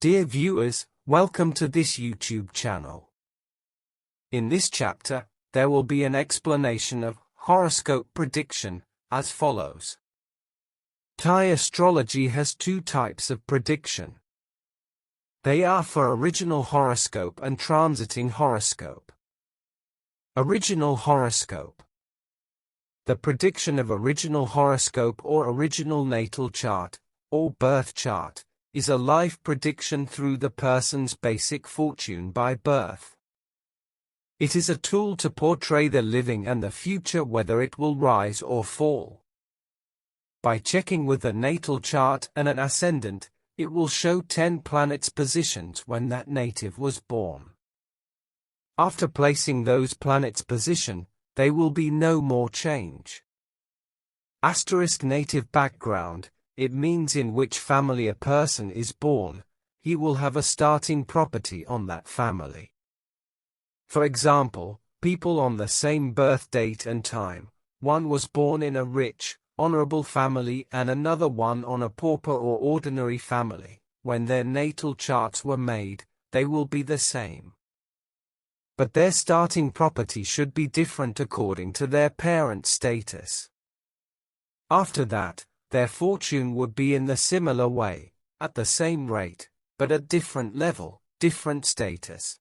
Dear viewers, welcome to this YouTube channel. In this chapter, there will be an explanation of horoscope prediction, as follows. Thai astrology has two types of prediction. They are for original horoscope and transiting horoscope. Original horoscope. The prediction of original horoscope or original natal chart, or birth chart, is a life prediction through the person's basic fortune by birth. It is a tool to portray the living and the future, whether it will rise or fall. By checking with a natal chart and an ascendant, it will show 10 planets' positions when that native was born. After placing those planets' position, there will be no more change. Asterisk native background. It means in which family a person is born, he will have a starting property on that family. For example, people on the same birth date and time, one was born in a rich, honorable family and another one on a pauper or ordinary family, when their natal charts were made, they will be the same. But their starting property should be different according to their parent status. After that, their fortune would be in the similar way, at the same rate, but at different level, different status.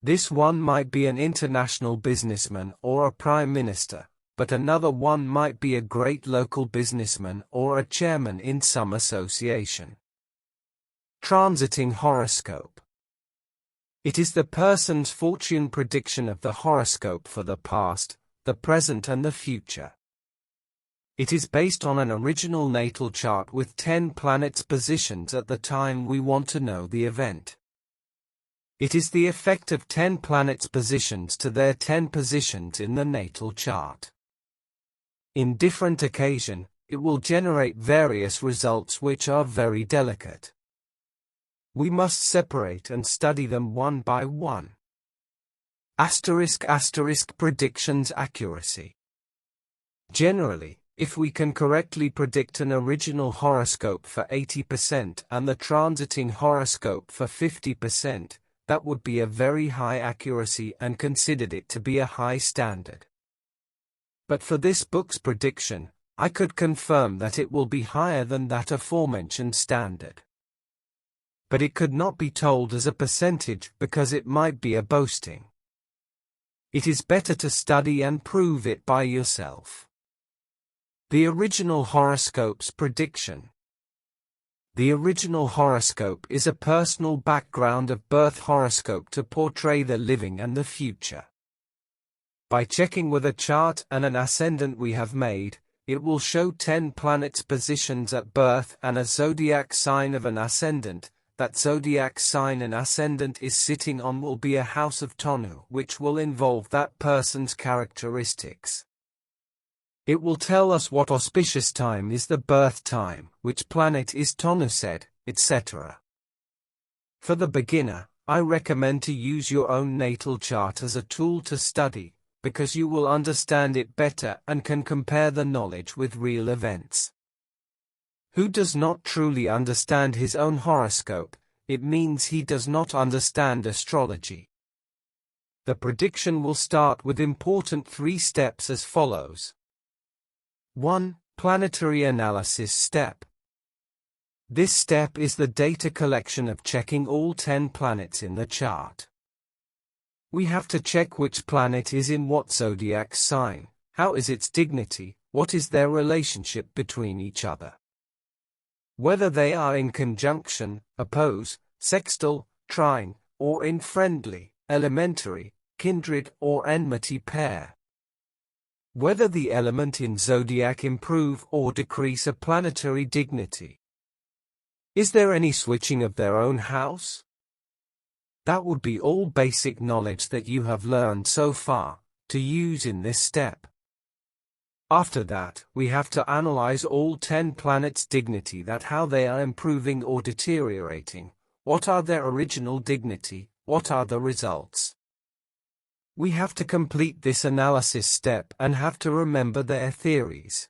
This one might be an international businessman or a prime minister, but another one might be a great local businessman or a chairman in some association. Transiting horoscope. It is the person's fortune prediction of the horoscope for the past, the present and the future. It is based on an original natal chart with 10 planets' positions at the time we want to know the event. It is the effect of 10 planets' positions to their 10 positions in the natal chart. In different occasion, it will generate various results which are very delicate. We must separate and study them one by one. Asterisk predictions accuracy. Generally, if we can correctly predict an original horoscope for 80% and the transiting horoscope for 50%, that would be a very high accuracy and considered it to be a high standard. But for this book's prediction, I could confirm that it will be higher than that aforementioned standard. But it could not be told as a percentage because it might be a boasting. It is better to study and prove it by yourself. The original horoscope's prediction. The original horoscope is a personal background of birth horoscope to portray the living and the future. By checking with a chart and an ascendant we have made, it will show 10 planets' positions at birth and a zodiac sign of an ascendant. That zodiac sign an ascendant is sitting on will be a house of Tonu, which will involve that person's characteristics. It will tell us what auspicious time is the birth time, which planet is Tonu said, etc. For the beginner, I recommend to use your own natal chart as a tool to study, because you will understand it better and can compare the knowledge with real events. Who does not truly understand his own horoscope, it means he does not understand astrology. The prediction will start with important 3 steps as follows. 1. Planetary analysis step. This step is the data collection of checking all 10 planets in the chart. We have to check which planet is in what zodiac sign, how is its dignity, what is their relationship between each other. Whether they are in conjunction, oppose, sextile, trine, or in friendly, elementary, kindred or enmity pair. Whether the element in zodiac improve or decrease a planetary dignity. Is there any switching of their own house? That would be all basic knowledge that you have learned so far, to use in this step. After that, we have to analyze all 10 planets' dignity, that how they are improving or deteriorating, what are their original dignity, what are the results. We have to complete this analysis step and have to remember their theories.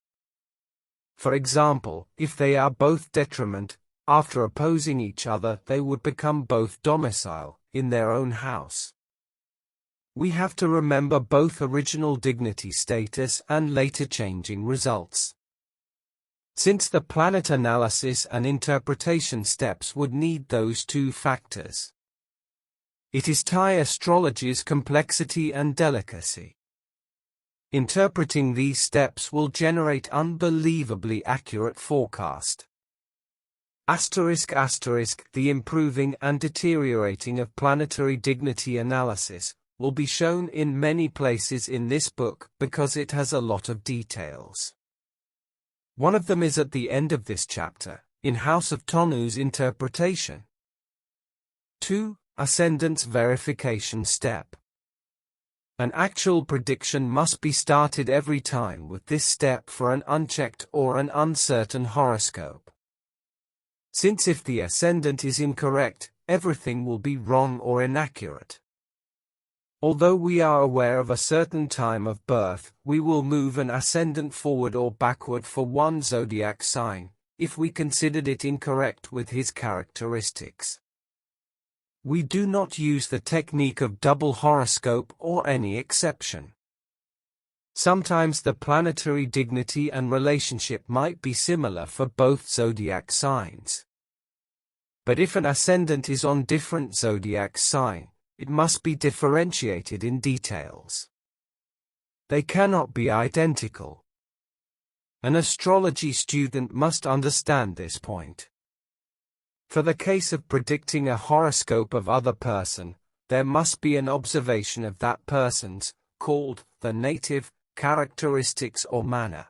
For example, if they are both detriment, After opposing each other, they would become both domicile in their own house. We have to remember both original dignity status and later changing results. Since the planet analysis and interpretation steps would need those two factors. It is Thai astrology's complexity and delicacy. Interpreting these steps will generate unbelievably accurate forecast. The improving and deteriorating of planetary dignity analysis will be shown in many places in this book because it has a lot of details. One of them is at the end of this chapter, in House of Tonu's interpretation. 2. Ascendant's verification step. An actual prediction must be started every time with this step for an unchecked or an uncertain horoscope. Since if the ascendant is incorrect, everything will be wrong or inaccurate. Although we are aware of a certain time of birth, we will move an ascendant forward or backward for one zodiac sign, if we considered it incorrect with his characteristics. We do not use the technique of double horoscope or any exception. Sometimes the planetary dignity and relationship might be similar for both zodiac signs. But if an ascendant is on different zodiac sign, it must be differentiated in details. They cannot be identical. An astrology student must understand this point. For the case of predicting a horoscope of other person, there must be an observation of that person's, called the native, characteristics or manner.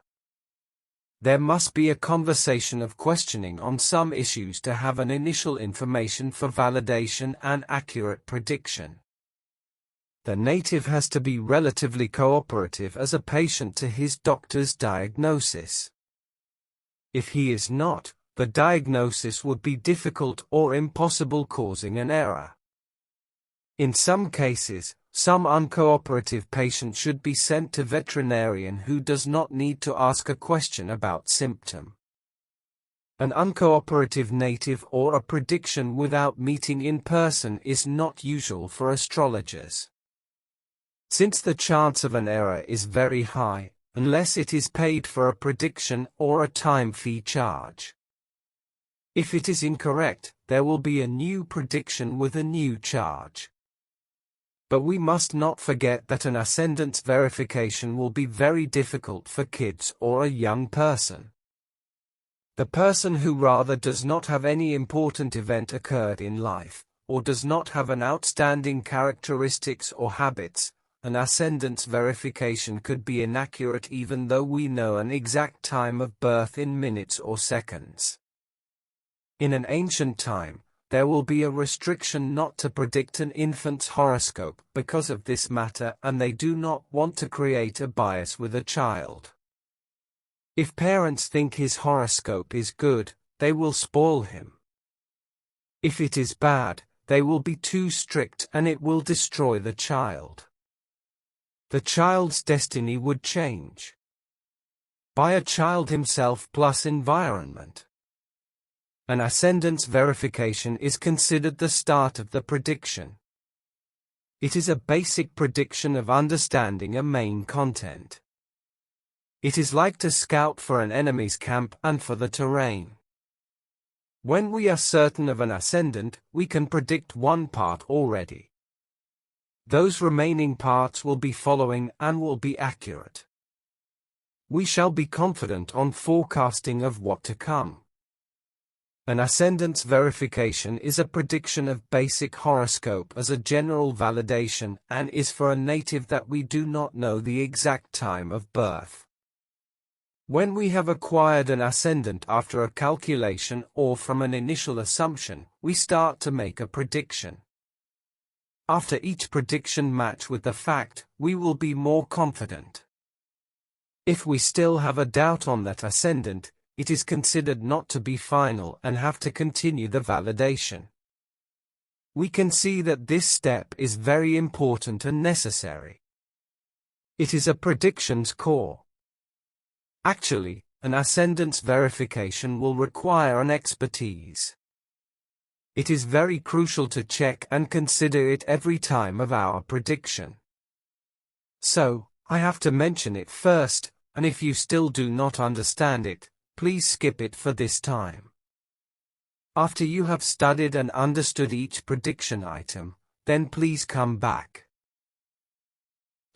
There must be a conversation of questioning on some issues to have an initial information for validation and accurate prediction. The native has to be relatively cooperative as a patient to his doctor's diagnosis. If he is not, the diagnosis would be difficult or impossible, causing an error. In some cases, some uncooperative patient should be sent to veterinarian who does not need to ask a question about symptom. An uncooperative native or a prediction without meeting in person is not usual for astrologers. Since the chance of an error is very high, unless it is paid for a prediction or a time fee charge. If it is incorrect, there will be a new prediction with a new charge. But we must not forget that an ascendant's verification will be very difficult for kids or a young person. The person who rather does not have any important event occurred in life, or does not have an outstanding characteristics or habits, an ascendant's verification could be inaccurate even though we know an exact time of birth in minutes or seconds. In an ancient time, there will be a restriction not to predict an infant's horoscope because of this matter, and they do not want to create a bias with a child. If parents think his horoscope is good, they will spoil him. If it is bad, they will be too strict and it will destroy the child. The child's destiny would change by a child himself plus environment. An ascendant's verification is considered the start of the prediction. It is a basic prediction of understanding a main content. It is like to scout for an enemy's camp and for the terrain. When we are certain of an ascendant, we can predict one part already. Those remaining parts will be following and will be accurate. We shall be confident on forecasting of what to come. An ascendant's verification is a prediction of basic horoscope as a general validation and is for a native that we do not know the exact time of birth. When we have acquired an ascendant after a calculation or from an initial assumption, we start to make a prediction. After each prediction match with the fact, we will be more confident. If we still have a doubt on that ascendant, it is considered not to be final and have to continue the validation. We can see that this step is very important and necessary. It is a prediction's core. Actually, an ascendant's verification will require an expertise. It is very crucial to check and consider it every time of our prediction. So, I have to mention it first, and if you still do not understand it, please skip it for this time. After you have studied and understood each prediction item, then please come back.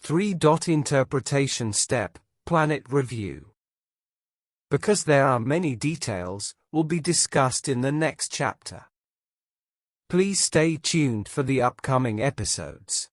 3. Interpretation step, planet review. Because there are many details, will be discussed in the next chapter. Please stay tuned for the upcoming episodes.